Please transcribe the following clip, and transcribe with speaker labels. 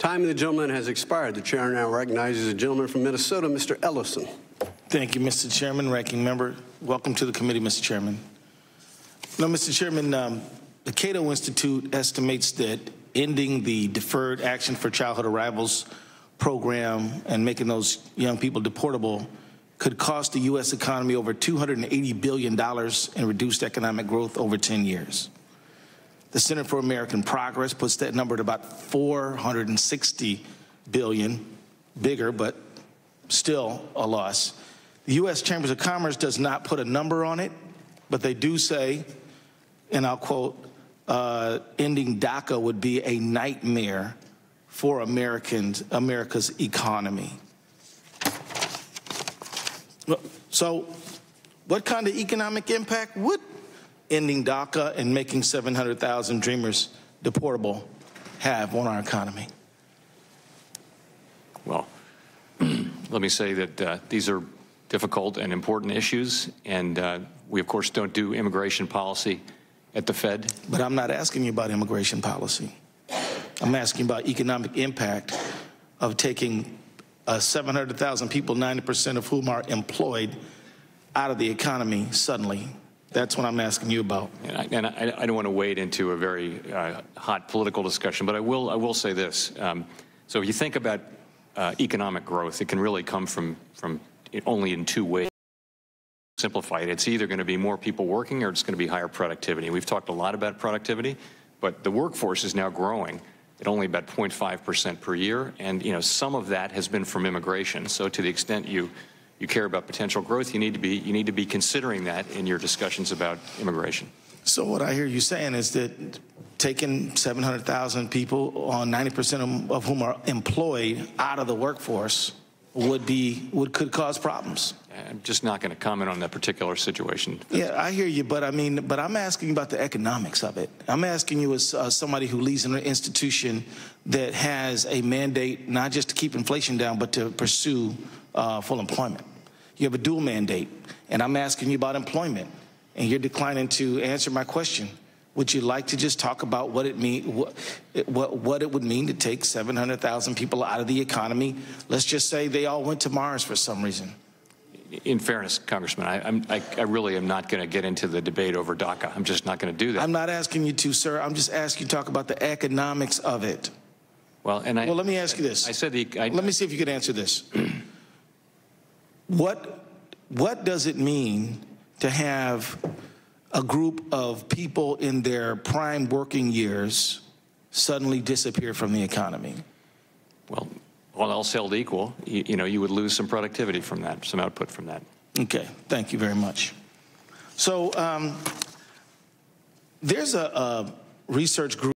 Speaker 1: Time of the gentleman has expired. The chair now recognizes the gentleman from Minnesota, Mr. Ellison.
Speaker 2: Thank you, Mr. Chairman. Ranking member, welcome to the committee, Mr. Chairman. No, Mr. Chairman, the Cato Institute estimates that ending the Deferred Action for Childhood Arrivals program and making those young people deportable could cost the U.S. economy over $280 billion in reduced economic growth over 10 years. The Center for American Progress puts that number at about $460 billion, bigger, but still a loss. The U.S. Chambers of Commerce does not put a number on it, but they do say, and I'll quote, ending DACA would be a nightmare for America's economy. So what kind of economic impact would ending DACA and making 700,000 Dreamers deportable have on our economy?
Speaker 3: Well, let me say that these are difficult and important issues, and we, of course, don't do immigration policy at the Fed.
Speaker 2: But I'm not asking you about immigration policy. I'm asking about economic impact of taking 700,000 people, 90% of whom are employed, out of the economy suddenly. That's what I'm asking you about.
Speaker 3: And I don't want to wade into a very hot political discussion, but I will say this. So if you think about economic growth, it can really come from only in two ways. Simplify it. It's either going to be more people working or it's going to be higher productivity. We've talked a lot about productivity, but the workforce is now growing at only about 0.5% per year, and some of that has been from immigration. So to the extent you care about potential growth, you need to be considering that in your discussions about immigration.
Speaker 2: So what I hear you saying is that taking 700,000 people, on 90% of whom are employed, out of the workforce could cause problems.
Speaker 3: I'm just not going to comment on that particular situation.
Speaker 2: Yeah, I hear you, but I'm asking about the economics of it. I'm asking you as somebody who leads an institution that has a mandate not just to keep inflation down, but to pursue full employment. You have a dual mandate, and I'm asking you about employment, and you're declining to answer my question. Would you like to just talk about what it would mean to take 700,000 people out of the economy? Let's just say they all went to Mars for some reason.
Speaker 3: In fairness, Congressman, I really am not going to get into the debate over DACA. I'm just not going to do that.
Speaker 2: I'm not asking you to, sir. I'm just asking you to talk about the economics of it.
Speaker 3: Well,
Speaker 2: let me ask you this. Let me see if you could answer this. What does it mean to have a group of people in their prime working years suddenly disappear from the economy?
Speaker 3: Well, all else held equal, you would lose some productivity from that, some output from that.
Speaker 2: Okay, thank you very much. So there's a research group